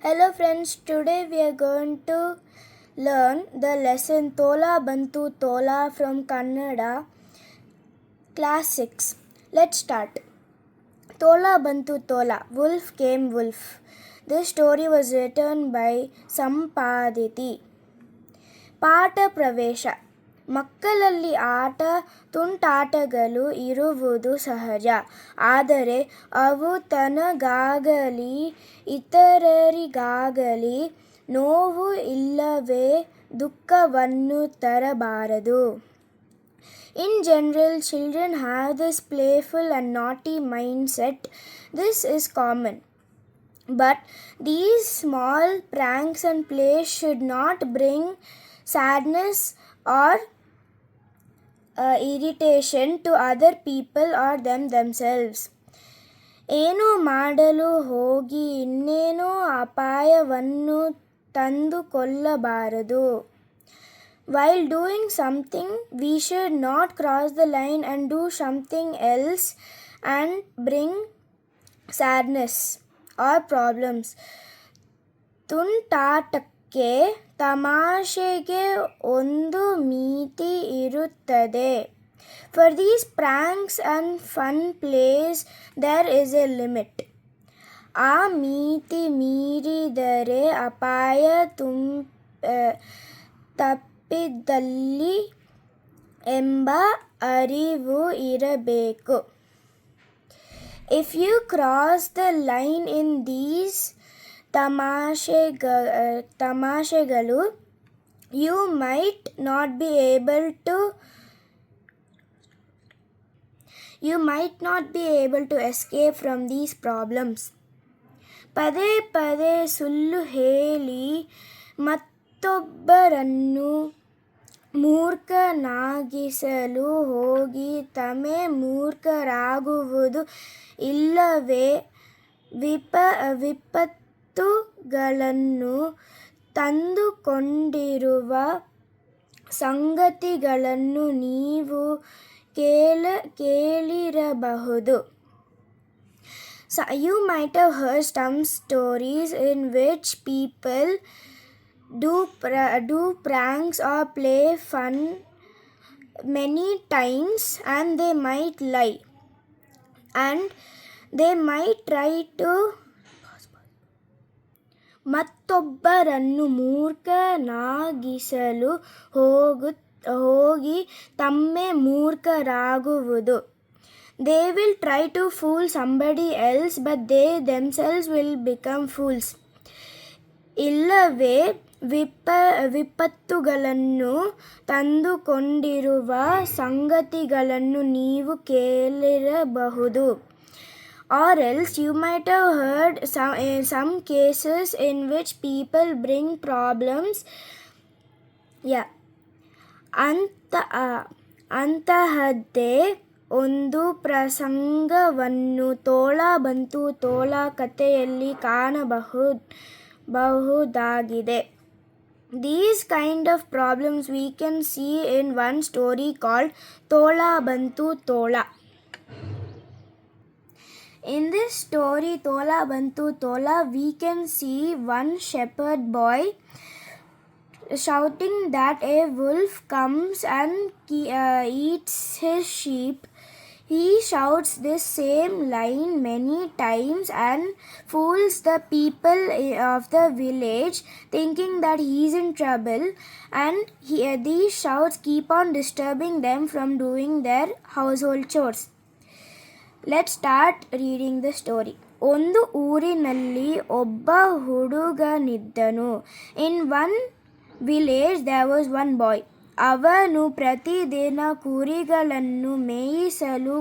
Hello friends, today we are going to learn the lesson Tola Bantu Tola from Kannada, class 6. Let's start. Tola Bantu Tola, Wolf Came Wolf. This story was written by Sampaditi. ಪಾಠ ಪ್ರವೇಶ. ಮಕ್ಕಳಲ್ಲಿ ತುಂಟಾಟಗಳು ಇರುವುದು ಸಹಜ. ಆದರೆ ಅವು ತನಗಾಗಲಿ ಇತರರಿಗಾಗಲಿ ನೋವು ಇಲ್ಲವೇ ದುಃಖವನ್ನು ತರಬಾರದು. In general, children have this playful and naughty mindset. This is common. But these small pranks and plays should not bring sadness or irritation to other people or themselves. ಏನು ಮಾಡಲು ಹೋಗಿ ಇನ್ನೇನೋ ಅಪಾಯವನ್ನು ತಂದುಕೊಳ್ಳಬಾರದು. While doing something, we should not cross the line and do something else and bring sadness or problems. ತುಂಟಾಟಕ್ಕೆ ತಮಾಷೆಗೆ ಒಂದು ಮಿತಿ ಇರುತ್ತದೆ. For these pranks and fun plays, there is a limit. ಆ ಮಿತಿ ಮೀರಿದರೆ ಅಪಾಯ ತಪ್ಪಿದಲ್ಲಿ ಎಂಬ ಅರಿವು ಇರಬೇಕು. If you cross the line in these ತಮಾಷೆಗಳು, you might not be able to escape from these problems. ಪದೇ ಪದೇ ಸುಳ್ಳು ಹೇಳಿ ಮತ್ತೊಬ್ಬರನ್ನು ಮೂರ್ಖನಾಗಿಸಲು ಹೋಗಿ ತಾವೇ ಮೂರ್ಖರಾಗುವುದು ಇಲ್ಲವೇ ವಿಪತ್ತುಗಳನ್ನು ತಂದುಕೊಂಡಿರುವ ಸಂಗತಿಗಳನ್ನು ನೀವು ಕೇಳಿರಬಹುದು. So you might have heard some stories in which people do pranks or play fun many times, and they might lie, and they might try to ಮತ್ತೊಬ್ಬರನ್ನು ಮೂರ್ಖನಾಗಿಸಲು ಹೋಗಿ ತಾವೇ ಮೂರ್ಖರಾಗುವುದು. They will try to fool somebody else, but they themselves will become fools. ಇಲ್ಲವೇ ವಿಪತ್ತುಗಳನ್ನು ತಂದುಕೊಂಡಿರುವ ಸಂಗತಿಗಳನ್ನು ನೀವು ಕೇಳಿರಬಹುದು. Or else you might have heard some cases in which people bring problems. ಅಂತಹದ್ದೇ ಒಂದು ಪ್ರಸಂಗವನ್ನು ತೋಳ ಬಂತು ತೋಳ ಕಥೆಯಲ್ಲಿ ಕಾಣಬಹುದಾಗಿದೆ. These kind of problems we can see in one story called Tola Bantu Tola. In this story Tola Bantu Tola, we can see one shepherd boy shouting that a wolf comes and eats his sheep. He shouts this same line many times and fools the people of the village, thinking that he is in trouble, and these shouts keep on disturbing them from doing their household chores. Let's start reading the story. ಒಂದು ಊರಿನಲ್ಲಿ ಒಬ್ಬ ಹುಡುಗನಿದ್ದನು. In one village there was one boy. ಅವನು ಪ್ರತಿದಿನ ಕುರಿಗಳನ್ನು ಮೇಯಿಸಲು